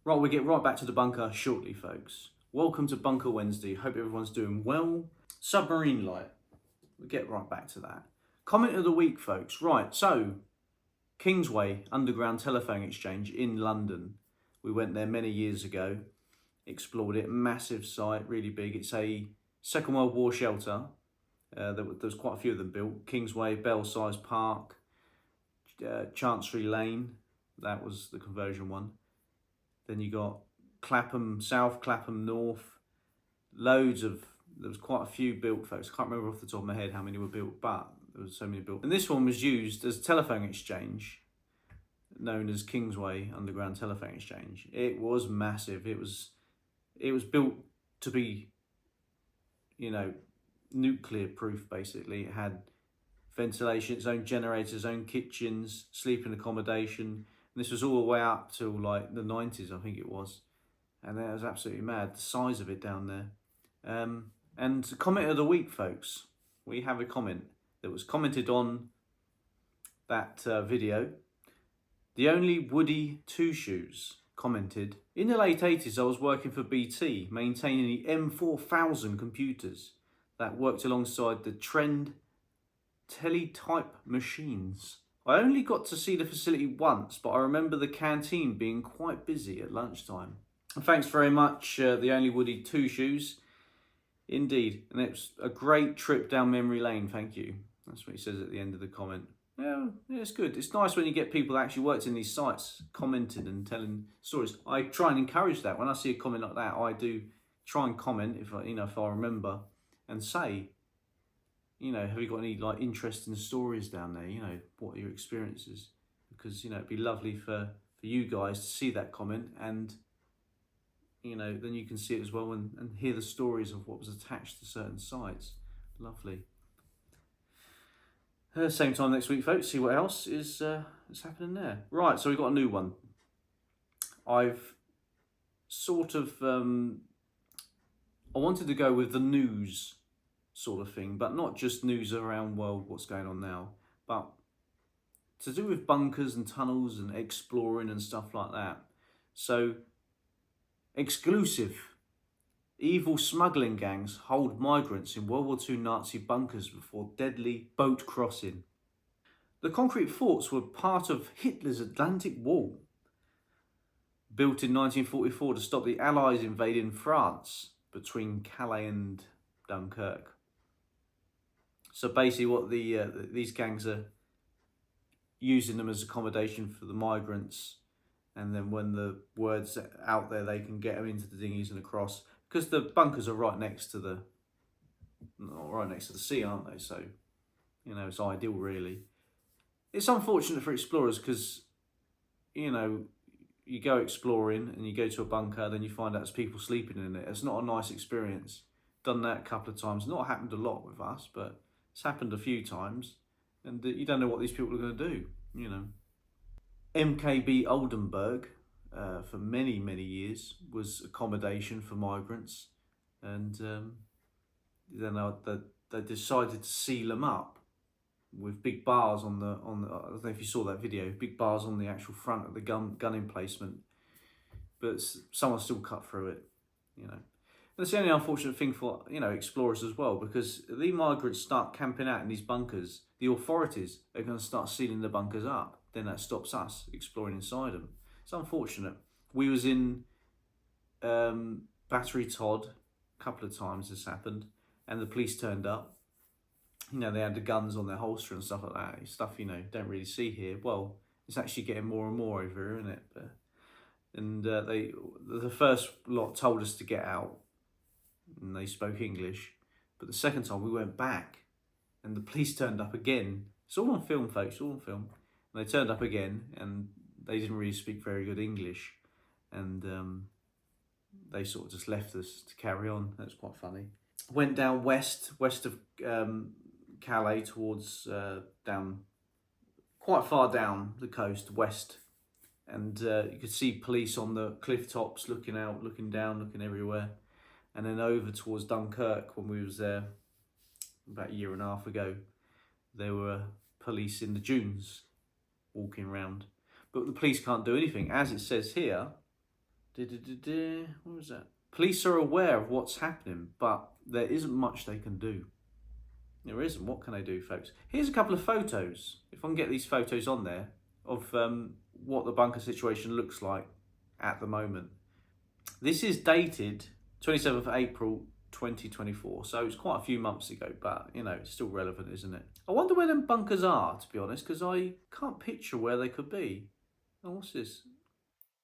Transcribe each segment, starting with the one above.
Right, we'll get right back to the bunker shortly, folks. Welcome to Bunker Wednesday. Hope everyone's doing well. Submarine light. We'll get right back to that. Comment of the week, folks. Right, so Kingsway Underground Telephone Exchange in London. We went there many years ago, explored it. Massive site, really big. It's a Second World War shelter. There's quite a few of them built. Kingsway, Belsize Park, Chancery Lane. That was the conversion one. Then you got Clapham South, Clapham North. There was quite a few built, folks. I can't remember off the top of my head how many were built, but there was so many built. And this one was used as a telephone exchange, known as Kingsway Underground Telephone Exchange. It was massive. It was built to be, nuclear proof, basically. It had ventilation, its own generators, its own kitchens, sleeping accommodation. And this was all the way up till like the 90s, I think it was. And that was absolutely mad, the size of it down there. And comment of the week, folks. We have a comment that was commented on that video. The Only Woody Two Shoes commented, in the late 80s I was working for BT, maintaining the M4000 computers that worked alongside the Trend teletype machines. I only got to see the facility once, but I remember the canteen being quite busy at lunchtime. And thanks very much, The Only Woody Two Shoes. Indeed, and it was a great trip down memory lane, thank you. That's what he says at the end of the comment. Yeah, it's good. It's nice when you get people that actually worked in these sites commenting and telling stories. I try and encourage that. When I see a comment like that, I do try and comment if I remember, and say, have you got any like interesting stories down there? What are your experiences? Because it'd be lovely for you guys to see that comment, and then you can see it as well and hear the stories of what was attached to certain sites. Lovely. Same time next week, folks. See what else is happening there. Right, so we've got a new one. I've sort of I wanted to go with the news sort of thing, but not just news around world, what's going on now, but to do with bunkers and tunnels and exploring and stuff like that. So, exclusive. Evil smuggling gangs hold migrants in World War II Nazi bunkers before deadly boat crossing. The concrete forts were part of Hitler's Atlantic Wall, built in 1944 to stop the Allies invading France between Calais and Dunkirk. So basically what these gangs are using them as accommodation for the migrants, and then when the word's out there, they can get them into the dinghies and across, because the bunkers are right next to the sea, aren't they? So, it's ideal, really. It's unfortunate for explorers because, you go exploring and you go to a bunker, then you find out there's people sleeping in it. It's not a nice experience. Done that a couple of times. Not happened a lot with us, but it's happened a few times. And you don't know what these people are going to do, MKB Oldenburg, for many, many years, was accommodation for migrants. And then they decided to seal them up with big bars on the, I don't know if you saw that video, big bars on the actual front of the gun emplacement. But someone still cut through it, That's the only unfortunate thing for, explorers as well, because if the migrants start camping out in these bunkers, the authorities are going to start sealing the bunkers up. Then that stops us exploring inside them. It's unfortunate. We was in Battery Todd a couple of times this happened, and the police turned up. They had the guns on their holster and stuff like that. Stuff, don't really see here. Well, it's actually getting more and more over here, isn't it? And the first lot told us to get out, and they spoke English. But the second time we went back, and the police turned up again. It's all on film, folks, all on film. And they turned up again, and they didn't really speak very good English. And they sort of just left us to carry on. That's quite funny. Went down west of Calais towards down, quite far down the coast, west. And you could see police on the cliff tops looking out, looking down, looking everywhere. And then over towards Dunkirk, when we was there about a year and a half ago, there were police in the dunes walking around. But the police can't do anything. As it says here, What was that? Police are aware of what's happening, but there isn't much they can do. There isn't. What can they do, folks? Here's a couple of photos. If I can get these photos on there of what the bunker situation looks like at the moment. This is dated 27th of April 2024, so it's quite a few months ago, but you know, it's still relevant, isn't it? I wonder where them bunkers are, to be honest, because I can't picture where they could be. Oh, what's this?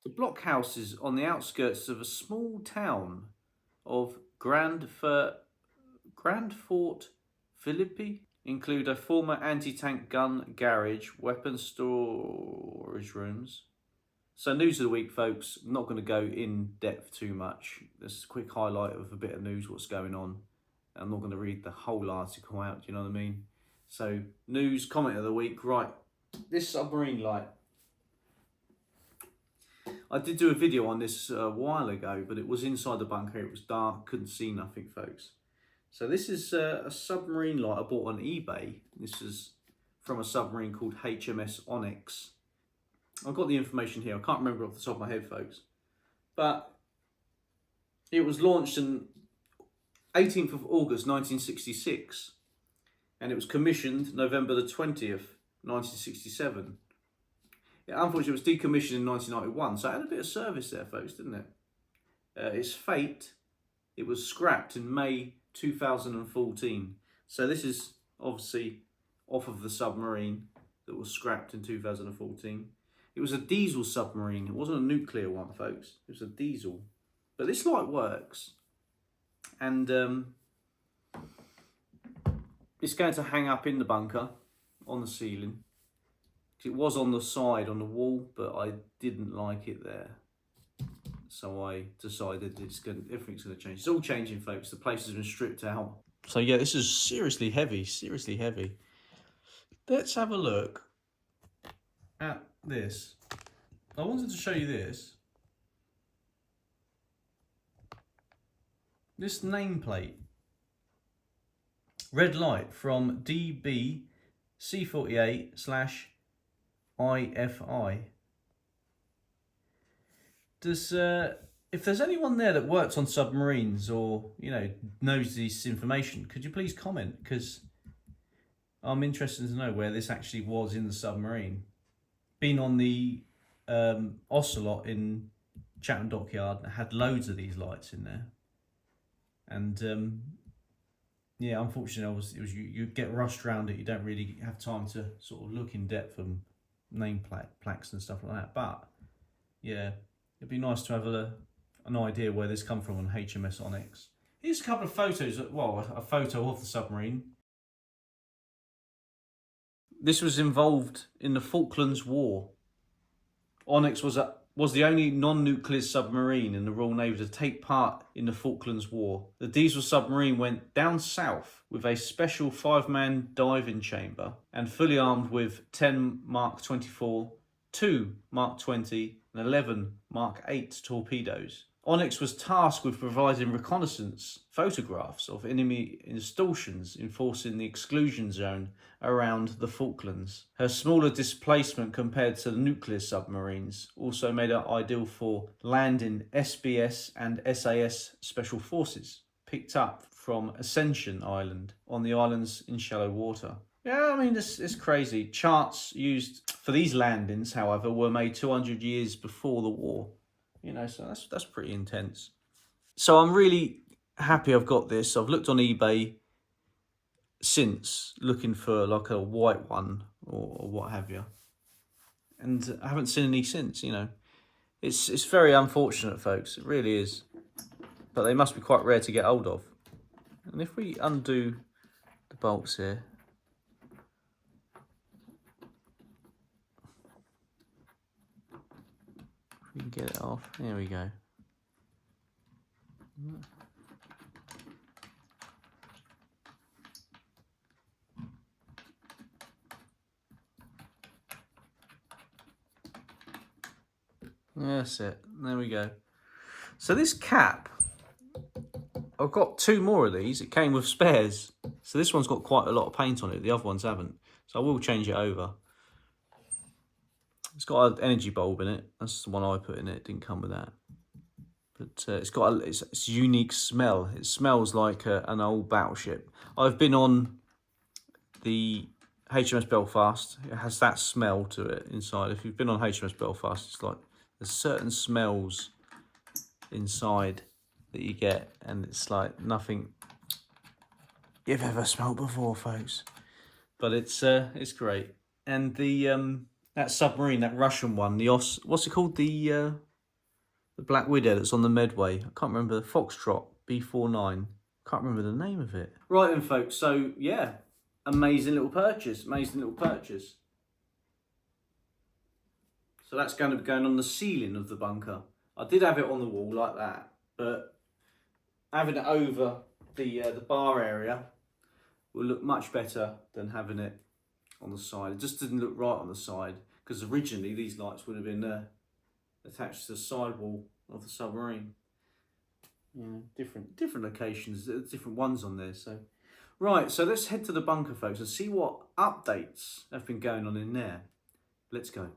The blockhouse is on the outskirts of a small town of Grand Fort Philippi. Include a former anti-tank gun garage, weapon storage rooms. So news of the week, folks. I'm not going to go in depth too much. Just a quick highlight of a bit of news, what's going on. I'm not going to read the whole article out, do you know what I mean? So news, comment of the week. Right, this submarine light. I did do a video on this a while ago, but it was inside the bunker. It was dark, couldn't see nothing, folks. So this is a submarine light I bought on eBay. This is from a submarine called HMS Onyx. I've got the information here. I can't remember off the top of my head, folks. But it was launched on 18th of August 1966. And it was commissioned November the 20th, 1967. Unfortunately, it was decommissioned in 1991. So it had a bit of service there, folks, didn't it? Its fate, it was scrapped in May 2014. So this is obviously off of the submarine that was scrapped in 2014. It was a diesel submarine. It wasn't a nuclear one, folks. It was a diesel. But this light works. And it's going to hang up in the bunker on the ceiling. It was on the side, on the wall, but I didn't like it there. So I decided everything's going to change. It's all changing, folks. The place has been stripped out. So yeah, this is seriously heavy, seriously heavy. Let's have a look at this. I wanted to show you this. This nameplate. Red light from DB C48/IFI. If there's anyone there that works on submarines or, you know, knows this information, could you please comment? Because I'm interested to know where this actually was in the submarine. Been on the Ocelot in Chatham Dockyard and had loads of these lights in there. And yeah, unfortunately, you get rushed around it. You don't really have time to sort of look in depth on name plaques and stuff like that. But yeah, it'd be nice to have an idea where this come from on HMS Onyx. Here's a couple of photos. Well, a photo of the submarine. This was involved in the Falklands War. Onyx was the only non-nuclear submarine in the Royal Navy to take part in the Falklands War. The diesel submarine went down south with a special 5-man diving chamber and fully armed with 10 Mark 24, 2 Mark 20 and 11 Mark 8 torpedoes. Onyx was tasked with providing reconnaissance photographs of enemy installations enforcing the exclusion zone around the Falklands. Her smaller displacement compared to the nuclear submarines also made her ideal for landing SBS and SAS special forces, picked up from Ascension Island on the islands in shallow water. Yeah, I mean, it's crazy. Charts used for these landings, however, were made 200 years before the war. You know, so that's pretty intense. So I'm really happy I've got this. I've looked on eBay since looking for like a white one or what have you, and I haven't seen any since. You know, it's very unfortunate, folks. It really is, but they must be quite rare to get hold of. And if we undo the bolts here, we can get it off. There we go. That's it. There we go. So this cap, I've got 2 more of these. It came with spares. So this one's got quite a lot of paint on it. The other ones haven't. So I will change it over. It's got an energy bulb in it. That's the one I put in it. It didn't come with that. But it's got it's a unique smell. It smells like an old battleship. I've been on the HMS Belfast. It has that smell to it inside. If you've been on HMS Belfast, it's like there's certain smells inside that you get, and it's like nothing you've ever smelled before, folks. But it's great. And the that submarine, that Russian one, what's it called? The Black Widow that's on the Medway. I can't remember. The Foxtrot B49. Can't remember the name of it. Right then, folks. So yeah, amazing little purchase. Amazing little purchase. So that's going to be going on the ceiling of the bunker. I did have it on the wall like that, but having it over the bar area will look much better than having it on the side. It just didn't look right on the side because originally these lights would have been attached to the sidewall of the submarine. Yeah, different locations, different ones on there. So, right, so let's head to the bunker, folks, and see what updates have been going on in there. Let's go.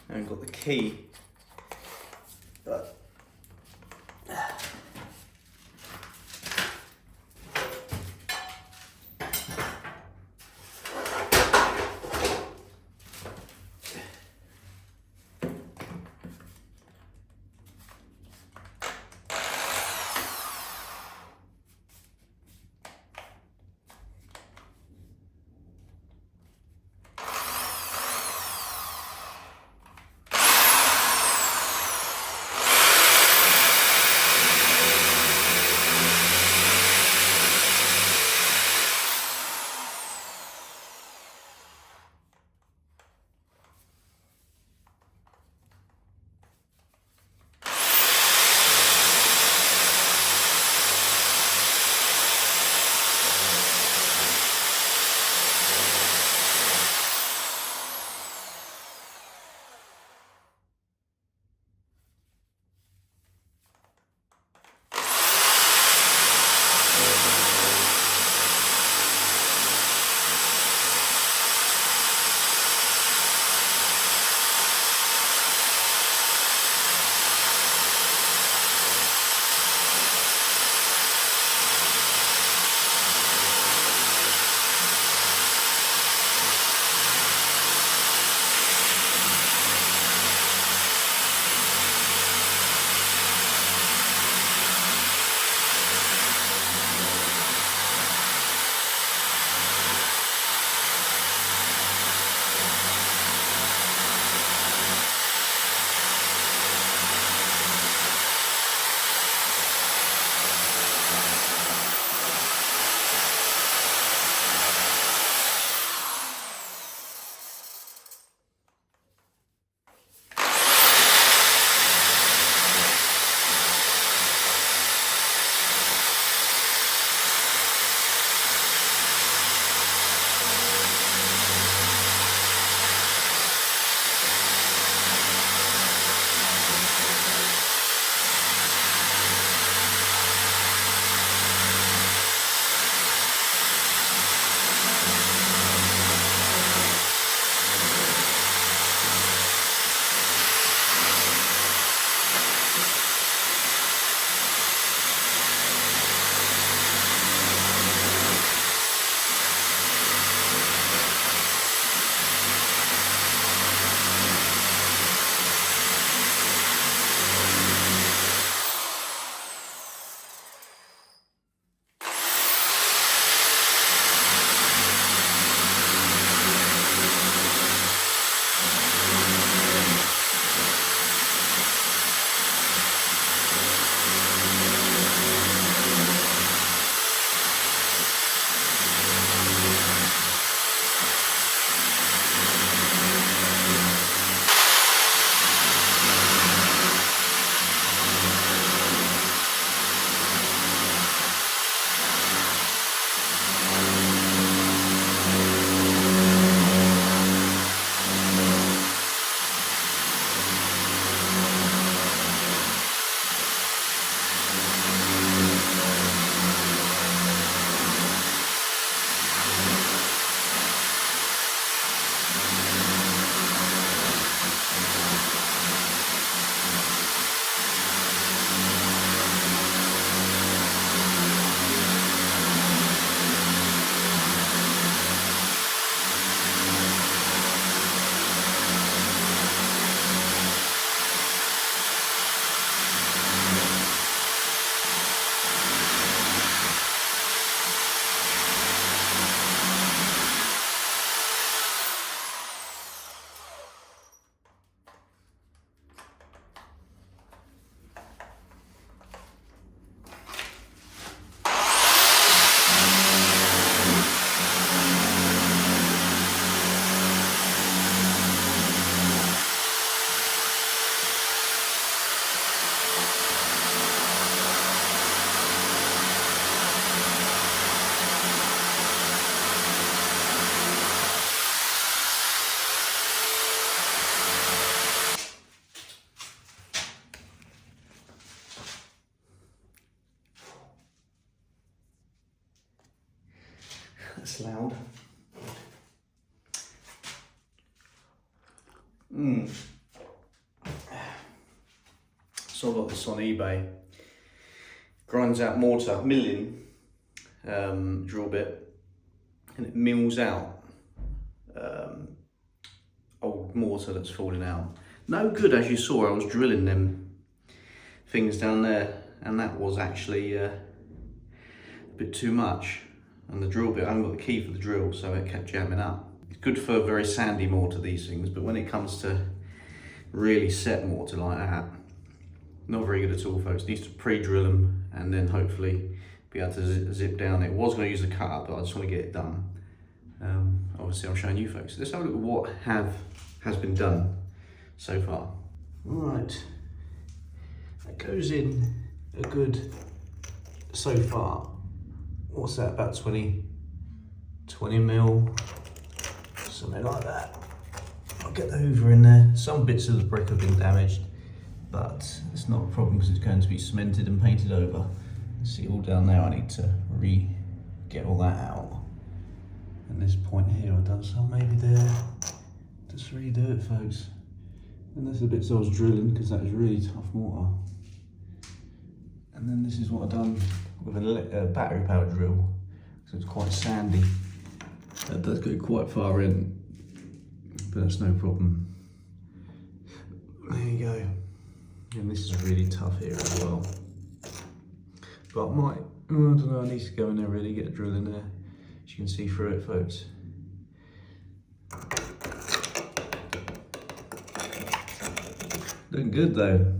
I haven't got the key, but That's loud. So I got this on eBay. Grinds out mortar, milling drill bit, and it mills out old mortar that's falling out. No good, as you saw. I was drilling them things down there, and that was actually a bit too much. And the drill bit, I haven't got the key for the drill, so it kept jamming up. It's good for very sandy mortar, these things, but when it comes to really set mortar like that, not very good at all, folks. Needs to pre-drill them and then hopefully be able to zip down. It was going to use the cutter, but I just want to get it done. Obviously, I'm showing you folks. Let's have a look at what has been done so far. Right, that goes in a good, so far, what's that, about 20 mil, something like that. I'll get the hoover in there. Some bits of the brick have been damaged, but it's not a problem because it's going to be cemented and painted over. See, all down there, I need to get all that out. And this point here, I've done some maybe there. Just redo it, folks. And that's the bits I was drilling because that was really tough mortar. And then this is what I've done with a battery powered drill, so it's quite sandy. That does go quite far in, but that's no problem. There you go. And this is really tough here as well. But I don't know, I need to go in there really, get a drill in there. As you can see through it, folks. Looking good though.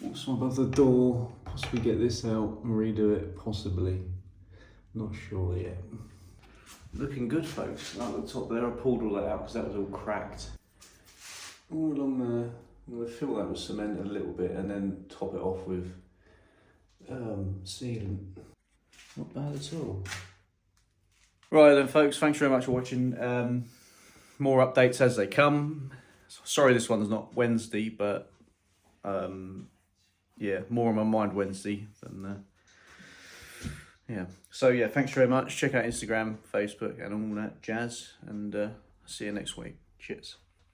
Also above the door, possibly get this out and redo it, possibly. Not sure yet. Looking good, folks. At the top there, I pulled all that out because that was all cracked. All along there, I'm going to fill that with cement a little bit and then top it off with sealant. Not bad at all. Right then, folks, thanks very much for watching. More updates as they come. Sorry this one's not Wednesday, but yeah, more on my mind Wednesday than yeah. So yeah, thanks very much. Check out Instagram, Facebook and all that jazz, and see you next week. Cheers.